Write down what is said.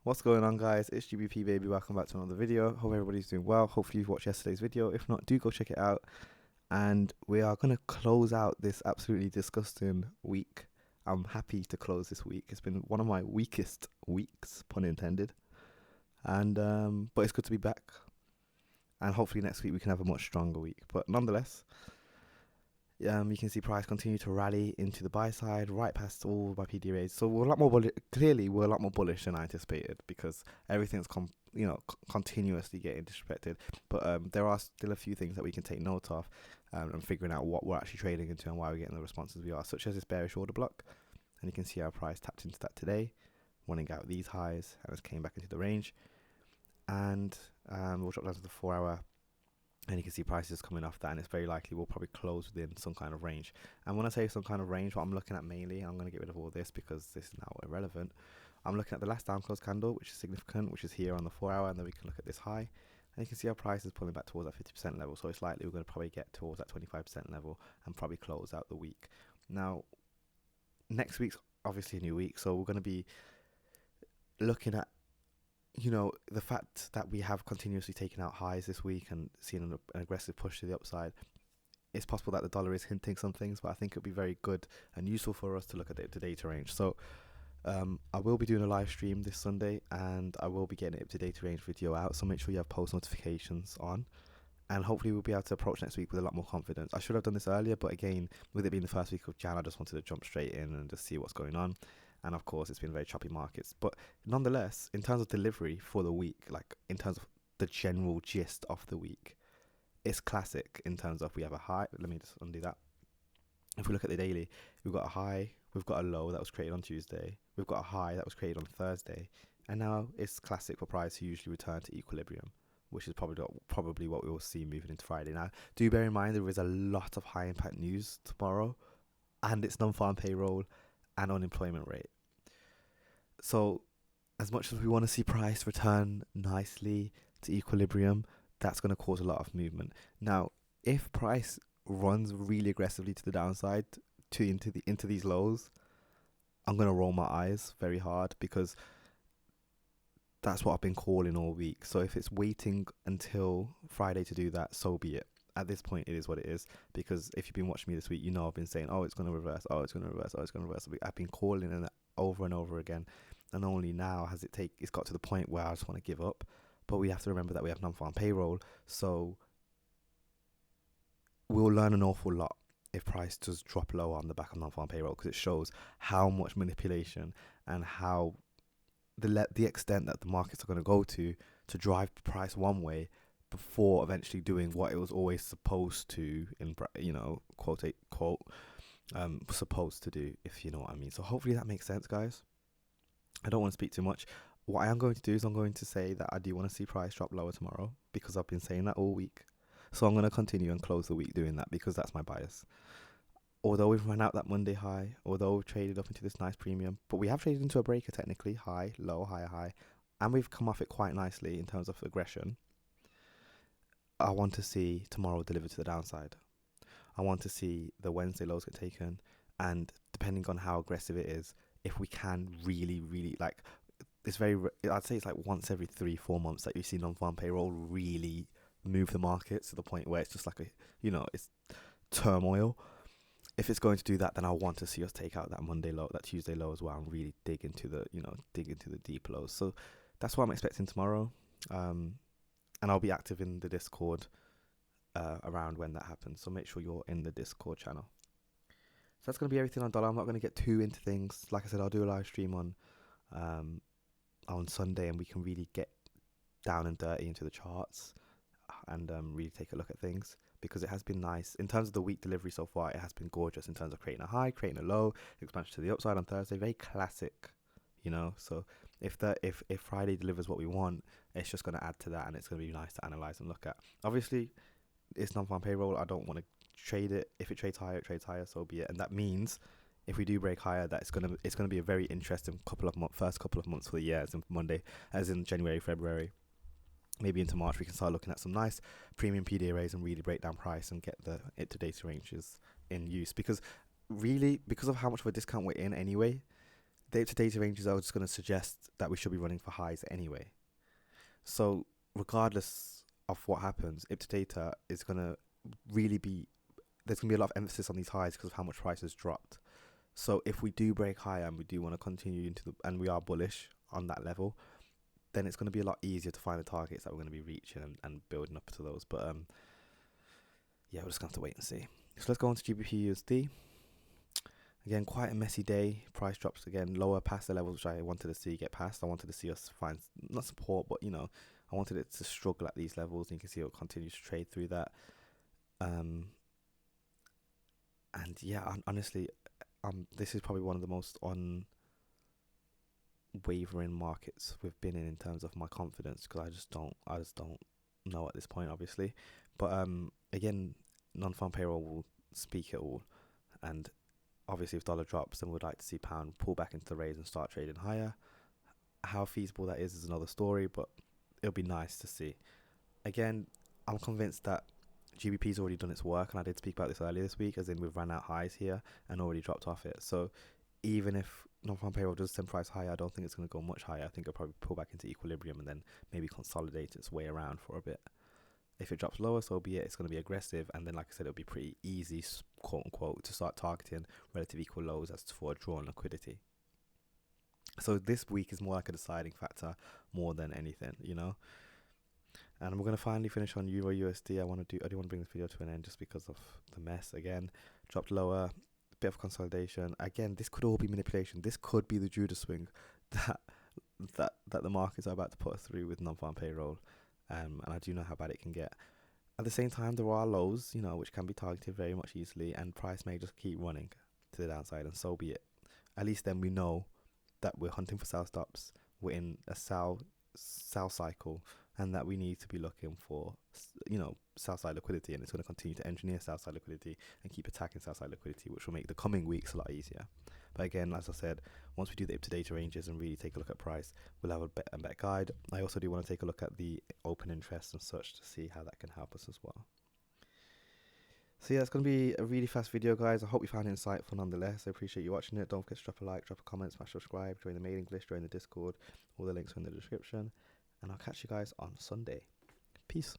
What's going on, guys? It's GBP baby. Welcome back to another video. Hope everybody's doing well. Hopefully you've watched yesterday's video. If not, do go check it out. And we are going to close out this absolutely disgusting week. I'm happy to close this week. It's been one of my weakest weeks, pun intended. And but it's good to be back. And hopefully next week we can have a much stronger week. But nonetheless, you can see price continue to rally into the buy side, right past all my PDRAs. So we're a lot more clearly we're a lot more bullish than I anticipated, because everything's continuously getting disrespected. But there are still a few things that we can take note of, and figuring out what we're actually trading into and why we're getting the responses we are, such as this bearish order block. And you can see our price tapped into that today, running out these highs, and it came back into the range. And we'll drop down to the 4-hour. And you can see prices coming off that, and it's very likely we'll probably close within some kind of range. And when I say some kind of range, what I'm looking at mainly, I'm going to get rid of all this because this is now irrelevant. I'm looking at the last down close candle, which is significant, which is here on the 4-hour, and then we can look at this high. And you can see our price is pulling back towards that 50% level, so it's likely we're going to probably get towards that 25% level and probably close out the week. Now, next week's obviously a new week, so we're going to be looking at the fact that we have continuously taken out highs this week and seen an aggressive push to the upside. It's possible that the dollar is hinting some things, but I think it would be very good and useful for us to look at the data range. So I will be doing a live stream this Sunday, and I will be getting an data range video out, so make sure you have post notifications on, and hopefully we'll be able to approach next week with a lot more confidence. I should have done this earlier, but again, with it being the first week of Jan, I just wanted to jump straight in and just see what's going on. And of course, it's been very choppy markets. But nonetheless, in terms of delivery for the week, like in terms of the general gist of the week, it's classic in terms of we have a high. Let me just undo that. If we look at the daily, we've got a high, we've got a low that was created on Tuesday, we've got a high that was created on Thursday, and now it's classic for price to usually return to equilibrium, which is probably what we will see moving into Friday. Now, do bear in mind there is a lot of high impact news tomorrow, and it's non-farm payroll and unemployment rate. So as much as we want to see price return nicely to equilibrium, that's going to cause a lot of movement. Now, if price runs really aggressively to the downside into these lows, I'm going to roll my eyes very hard, because that's what I've been calling all week. So if it's waiting until Friday to do that, so be it. At this point, it is what it is, because if you've been watching me this week, I've been saying, oh, it's going to reverse, oh, it's going to reverse, oh, it's going to reverse. I've been calling it over and over again, and only now has it's got to the point where I just want to give up. But we have to remember that we have non-farm payroll, so we'll learn an awful lot if price does drop low on the back of non-farm payroll, because it shows how much manipulation and how the extent that the markets are going to go to drive price one way before eventually doing what it was always supposed to, quote supposed to do, if you know what I mean. So hopefully that makes sense, guys. I don't want to speak too much. What I am going to do is I'm going to say that I do want to see price drop lower tomorrow, because I've been saying that all week. So I'm going to continue and close the week doing that, because that's my bias. Although we've run out that Monday high, although we've traded up into this nice premium, but we have traded into a breaker technically, high, low, high, high, and we've come off it quite nicely in terms of aggression. I want to see tomorrow deliver to the downside. I want to see the Wednesday lows get taken, and depending on how aggressive it is, if we can really, really, like, I'd say it's like once every 3-4 months that you see non-farm payroll really move the markets to the point where it's just like it's turmoil. If it's going to do that, then I want to see us take out that Monday low, that Tuesday low as well, and really dig into the deep lows. So that's what I'm expecting tomorrow. And I'll be active in the Discord around when that happens. So make sure you're in the Discord channel. So that's going to be everything on dollar. I'm not going to get too into things. Like I said, I'll do a live stream on Sunday, and we can really get down and dirty into the charts and really take a look at things, because it has been nice. In terms of the week delivery so far, it has been gorgeous in terms of creating a high, creating a low, expansion to the upside on Thursday. Very classic, So if Friday delivers what we want, it's just going to add to that, and it's going to be nice to analyze and look at. Obviously, it's non-farm payroll. I don't want to trade it. If it trades higher, so be it. And that means if we do break higher, that it's gonna be a very interesting first couple of months for the year, as in January, February, maybe into March. We can start looking at some nice premium PDRAs and really break down price and get it to data ranges in use, because of how much of a discount we're in anyway. The up to data ranges are just going to suggest that we should be running for highs anyway. So regardless of what happens, up to data is going to really be, there's going to be a lot of emphasis on these highs because of how much price has dropped. So if we do break higher and we do want to continue and we are bullish on that level, then it's going to be a lot easier to find the targets that we're going to be reaching and building up to those. But yeah, we're just going to have to wait and see. So let's go on to GBP USD. Again, quite a messy day. Price drops again lower past the levels which I wanted to see get past. I wanted to see us find, not support, but I wanted it to struggle at these levels. And you can see it continues to trade through that. And yeah, honestly, this is probably one of the most unwavering markets we've been in terms of my confidence, because I just don't know at this point, obviously. But again, non-farm payroll will speak it all, and obviously if dollar drops, then we'd like to see pound pull back into the raise and start trading higher. How feasible that is another story, but it'll be nice to see. Again, I'm convinced that GBP's already done its work, and I did speak about this earlier this week, as in we've ran out highs here and already dropped off it. So even if non-farm payroll does send price higher, I don't think it's going to go much higher. I think it'll probably pull back into equilibrium and then maybe consolidate its way around for a bit. If it drops lower, so be it. It's going to be aggressive, and then, like I said, it'll be pretty easy, quote unquote, to start targeting relative equal lows as for a drawn liquidity. So this week is more like a deciding factor more than anything, And we're going to finally finish on Euro USD. I do want to bring this video to an end just because of the mess. Again, dropped lower, bit of consolidation. Again, this could all be manipulation. This could be the Judas swing that the markets are about to put us through with non-farm payroll. And I do know how bad it can get. At the same time, there are lows, which can be targeted very much easily, and price may just keep running to the downside, and so be it. At least then we know that we're hunting for sell stops, we're in a sell cycle, and that we need to be looking for, sell side liquidity, and it's going to continue to engineer sell side liquidity and keep attacking sell side liquidity, which will make the coming weeks a lot easier. But again, as I said, once we do the up-to-date ranges and really take a look at price, we'll have a better guide. I also do want to take a look at the open interest and such to see how that can help us as well. So yeah, it's going to be a really fast video, guys. I hope you found it insightful nonetheless. I appreciate you watching it. Don't forget to drop a like, drop a comment, smash subscribe, join the mailing list, join the Discord. All the links are in the description. And I'll catch you guys on Sunday. Peace.